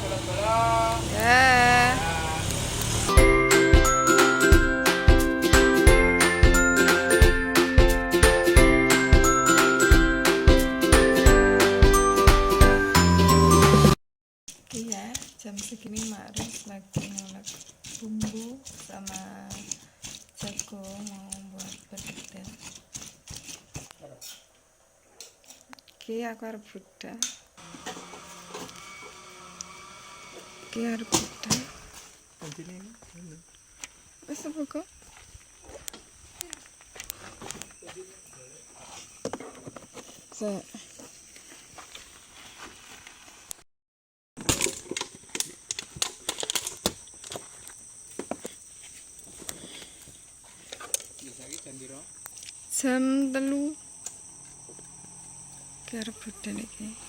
bolong-bolong. Ya. Iya, jam segini Maris lagi ngolek bumbu sama jagung mau buat bedel. Oke, aku harus budal. Oke, harus budal. Wes apa kok? Sek. Jam 3. Oke, harus budal iki.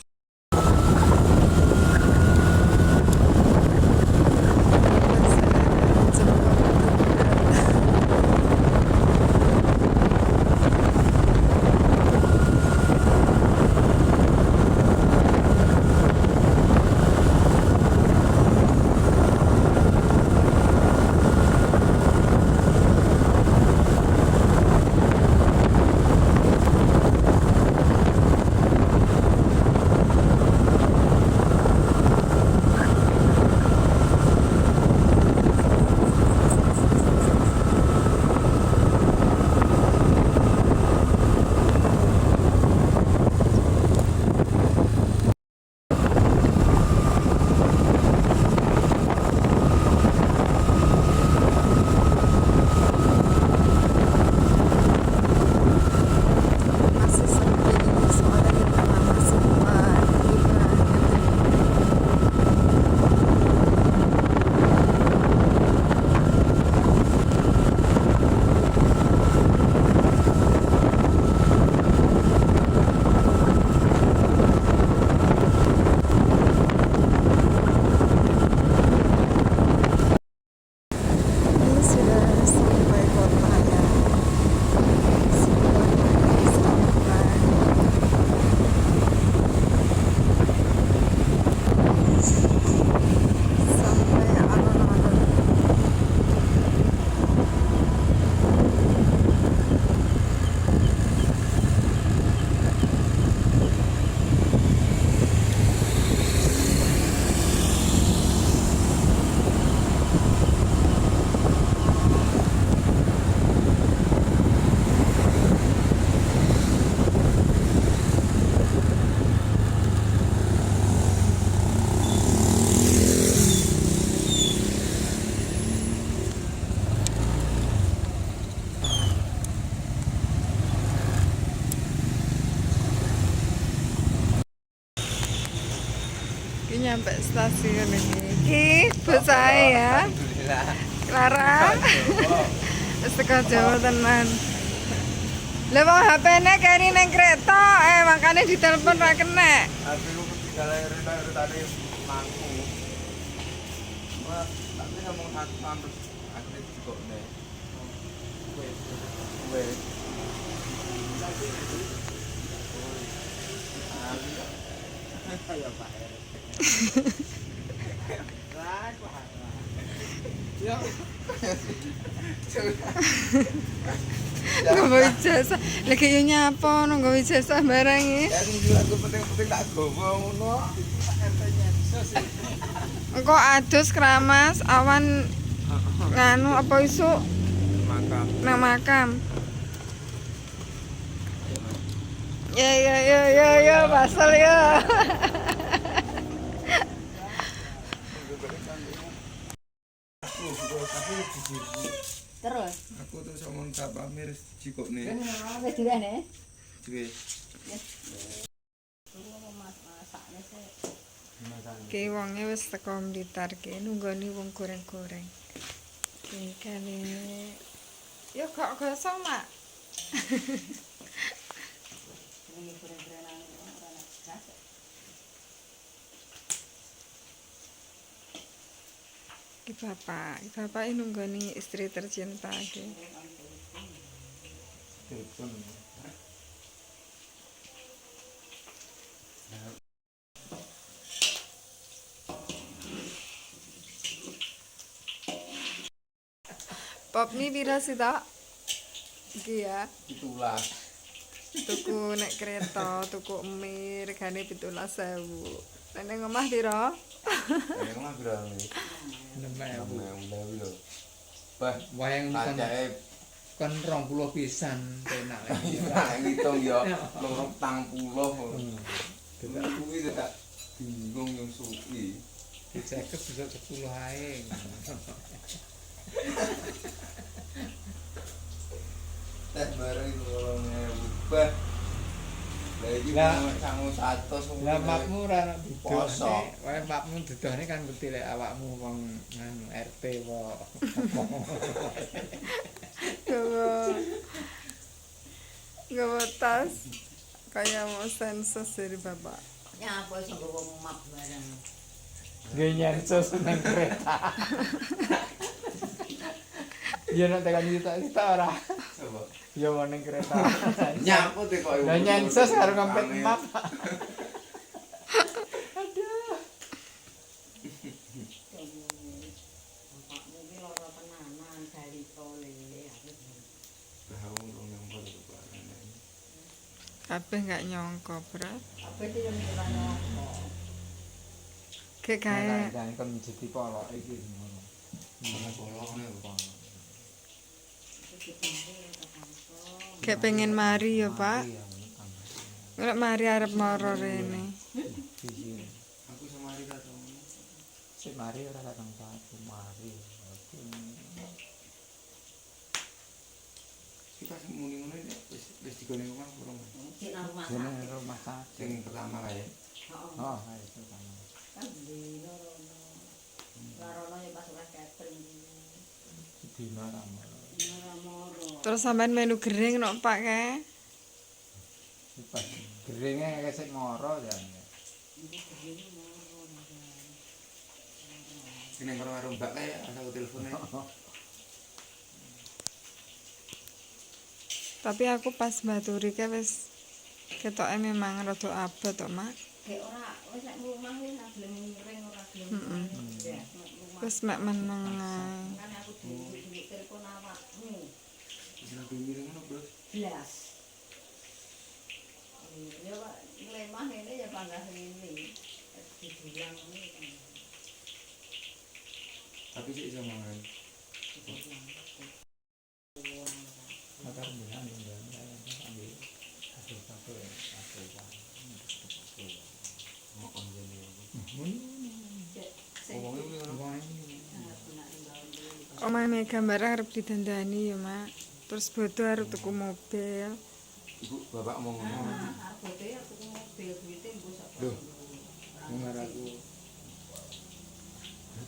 Masih sepi soalnya kita lama semua liburan. Ini sudah sampai kotanya. Sudah sampai. Sampai alun-alun. Ini nyampe stasiun ini. Ki, bos saya ya. Clara. Wis teko Jawa tenan. Lah wong HP-ne keri ning kereta, makane ditelepon ra kena. Tapi lu ketinggalan tadi mangku. Wah, tapi ngomong satu sampai akhirnya juga nih. Wes. Ya Pak Erik. Lah, Pak. Ya. Nggawa ijazah. Lagi yo nyapa nang nggawa ijazah barang iki. Ya sing aku penting-penting tak gowo ngono. Engko adus keramas awan nganu apa isu Makam. nang makam. Ya pasal ya. Terus, Aku tuh sama Kak Pamir jikok nih. wis direne. Duwe. Masakne sih. Ki wonge wis teko Blitar ki nunggoni wong goreng-goreng. Ki kene yo kok gosong, Mak. Ini goreng-gorengan ora gas. Ki bapak nunggoni istri tercinta ki. Telepon. Pop mie pira sih tak? Iki ya. Itulah. Tuku nek kereta, tuku mie regane 17.000. Nek ning omah pira? Yang mah berapa nih? 6.000. Lho. Bah, Wayang kon kacae kon 20 pisan penak lagi. iya ngitung yo. Lorong 40. Tidak Kuwi tak bingung yang suki. diceket bisa 10 ae. Teh bareng itu 8.000. Bah. Lah iki Lah. sangu 100 Lah mapmu ora ana Poso. didone. Wae mapmu didone kan ngerti lek awakmu wong nganu RT kok. Gawa tas kayak mau sensus dari bapak. Nyapa sing nggawa map bareng. Nggih nyensus nang kereta. Ya nek tekan kita ora. Coba. Ya mau ning kereta. Nyaput e kok. Lah nyensus karo ngempet map. Bapakmu ki lara tenanan balita lele aku. Tahu dong yang baru barang. Kabeh nggak nyongko berat. Apa itu yang kiranya apa? Kayak kayak Dan kon jadi polok iki ngono. Mana bolongnya Pak. Itu dipare ke kampung. kayak pengen mari ya pak. Nek mari arep moro rene. Aku sama Rika tahu. Si mari ora datang satu mari. Kita muni-muni wis digone omah kurang. Cek nang rumah Dene sakit. rumah sakit. Sing pertama lah ya. Heeh. Oh, itu kan. Kan di lorono. Lorono ya pas oleh catering. Dino ramo. Moro-moro. Terus sampean menu gering nok pak kae. Pas geringe kesek moro ya. Itu begini moro. Sing nang karo Mbak kae ada telepone. Tapi aku pas baturi kae wis ketoke memang rada abot to mak. Kayak ora wis nek rumah wis ora gelem ngiring ora gelem. Ya, nek rumah. Wis mek meneng ae. Kan aku dhewe telepon awakmu. Wis nang miring ngono, Bro. Blas. Ya Pak, lemah ini ya panggah ini. Dibilang ini. Tapi sik iso mangan. Makar bilang ambil hasil satu ya. Mau konjene. Sing Wong iki ngono. Omahe Mega barang arep didandani ya mak. Terus bodo arep tuku mobil. Ibu bapak mau ngomong. Arbote aku mobil duwite mbok sak. Loh. Dengar aku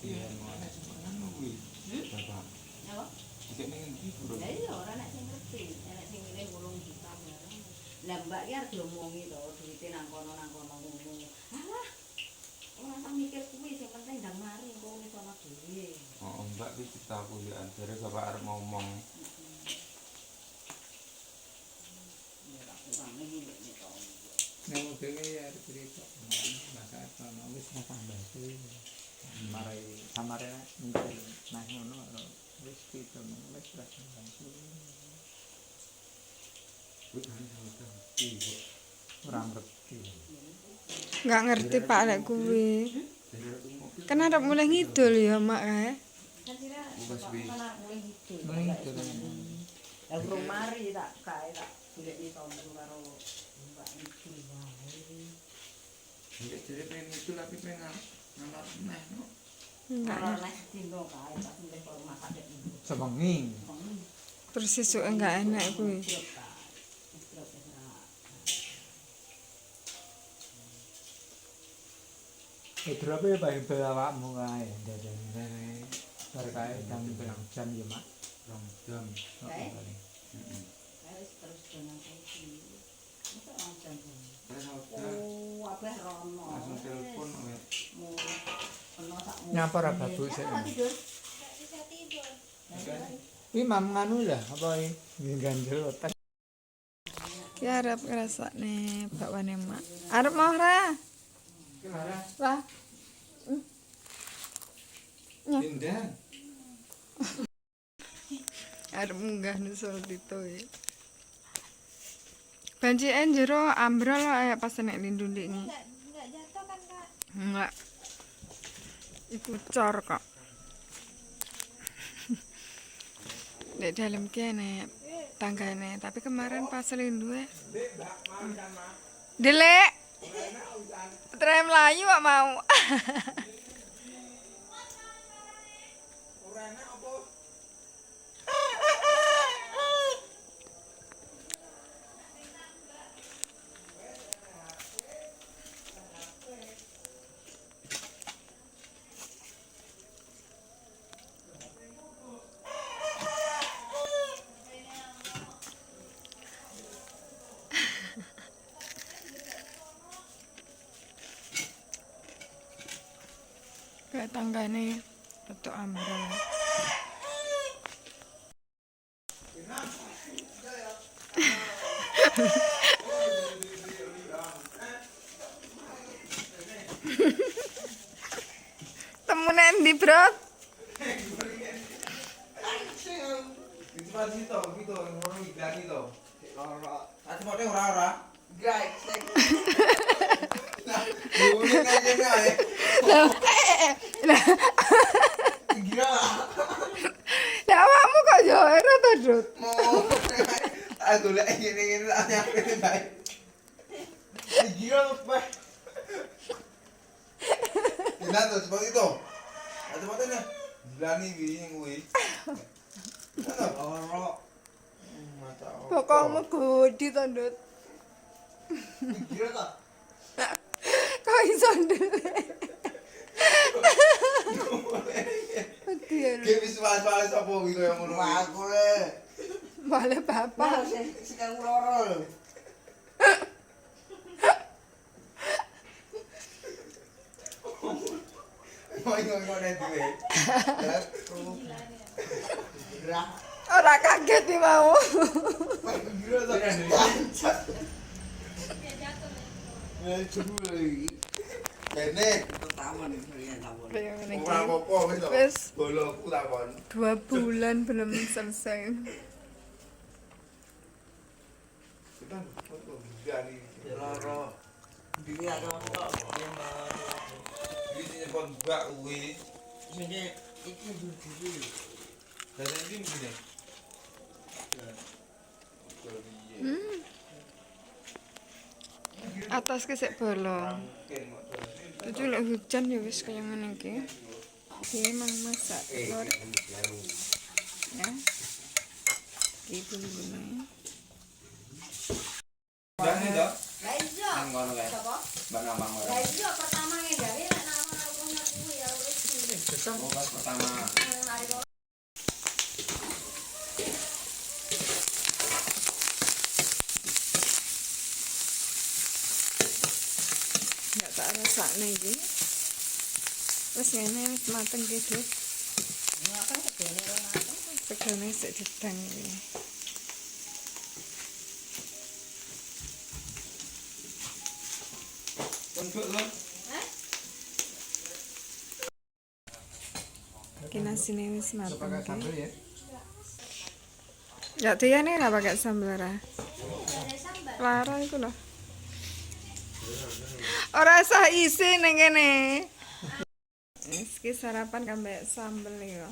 Iya, mau ana semangan kuwi. Bapak. Apa? Iki ning ndi, Bro? Lah iya ora nek sing ngerti, nek sing milih 8 juta bareng. Lah Mbak ki arep diomongi to, duwite nang kono ngono. Alah. Ora usah mikir kuwi, sing penting ndang mari engko wis ana dhewe. Oh, Mbak wis ditaku ya, jare bapak arep ngomong. Ya ora kurang iki nek to. nek mobilnya ya ada cerita. Masa sama wis tambah sih. Marai samare mikir nah ngono wis gitu wis ora tambah sih. Wis hari sama Ibu. Ora ngerti. Nggak ngerti pak lek kuwi. Jare aku mobil. Kan arep mulai ngidul ya mak kae. Kan sira Bukas bapak wi. kan arep mulai gitu. Mulai ngidul. Lah urung mari tak kae tak goleki tombo karo Mbak iki wae. Enggak jare pengen itu tapi pengen ngalor neh no. Enggak. Ora nek dino kae pas mulai ke rumah sakit itu. Sewengi. Terus sesuk enggak enak kuwi. Drope Bible awakmu kae ndene. Berkae jam pirang jam ya, Mak? 2 jam. Kae? Heeh. Kae terus dengan iki. Masa langsung. Terus udah Oh, apa rono. langsung telepon oleh Mau penuh sak Nyapa ra babu sik. tidur. Kuwi mam nganu lah apa iki ganjel otak. Ya arep ngrasakne bakwane mak. Arep mau ra? Lah. pindah. Arep munggah nusul Tito ya. Banci jero ambrol kayak pas nek lindundik ini. Enggak jatuh kan Kak? Enggak. Iku cor kok. Dek dalam kene tanggane, tapi kemarin pas lindu Delek. Putra Melayu kok mau. Kayak tanggane betul ambrol. Temune endi, Bro? Itu pasti to, gitu, orang iklan itu. Ati mau ora. Guys, ini kayaknya ae. Gila. Lah awakmu kok yo ora to, Drut? Mau. Aku lek ngene-ngene tak nyampe bae. Gila apa? Gila tuh seperti itu. Ada apa nih? Gila nih gini kuwi. Mana ora. Mata. Pokokmu gudi to, Drut. Gila ta? Kok iso ndelek? Dian. Ge wis was-was apa iki koyo ngono. Aku le. Bale bapak. Sedang loro. Ngoy-ngoy nek duwe. Gerah. Ora kaget iki mau. Gila ta. Ya coba lagi. Kene pertama nih Kayak ngene iki. ora apa-apa wis to. Wis. Boloku takon. 2 bulan belum selesai. Kita foto gani. Loro. Dini ada apa? Iki sing kon bak kuwi. Ini iki dulu. Lah iki mesti. Atas ke sik bolong. Itu lek hujan ya wis kaya ngene iki. Iki emang masak telur. Ya. Iki bumbunya. Gani to? Lah iya. Nang ngono kae. Sapa? Mbak Namang ora. Lah iya pertama ngene nek nama punya kuwi ya wis. Oh, pas pertama. Mari kok. Enggak tak rasakne iki. Wis ngene wis mateng iki, Dut. Ngapain segene ora mateng? Segene sik didang iki. Untuk lo. Iki nasine wis mateng Pakai sambal iki. ya. Ya tiyane ora pakai sambel ora. Lara iku lho. Ora sah isi ning kene. Wis ki sarapan kambek sambel iki lho.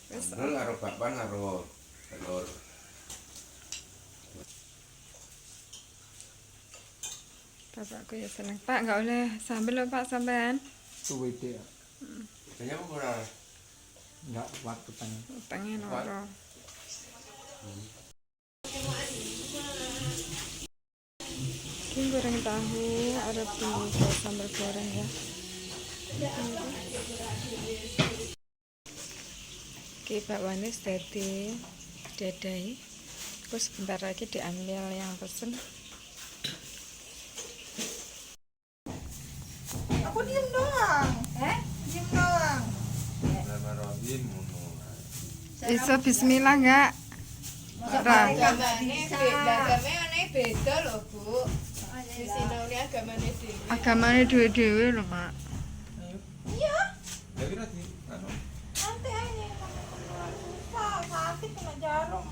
Wis Sambel karo bakwan karo telur. bapakku ya seneng. Pak enggak oleh sambel lho Pak sampean. Suwe dia. Kayaknya apa ora? Enggak waktu tanya. Pengen loro. Ini goreng tahu, ada tunggu sambal goreng ya. Oke, bakwane dadi dadai. Terus sebentar lagi diambil yang pesen. Aku diem doang. Diem doang. Bismillahirrahmanirrahim. Iso bismillah enggak? Ora. Agamanya beda loh Bu. Sinaunya agamanya dhewe. Agamane dhewe-dhewe lho, Mak. Iya. Tapi nanti anu Nanti aja susah sakit kena jarum.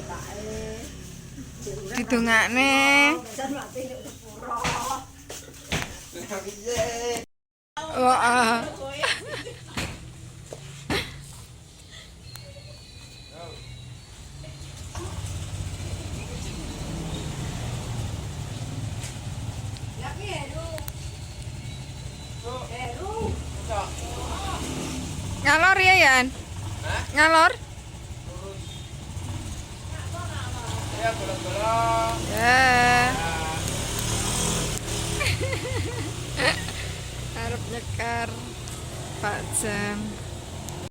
bapake. Didongakne. Jan mati nek sepuro. Lah piye? Wah. Ya piye, Ru? Ru. Ngalor ya, Yan? Ngalor? Ya bolong-bolong. Ya. Arep nyekar Pak Jam.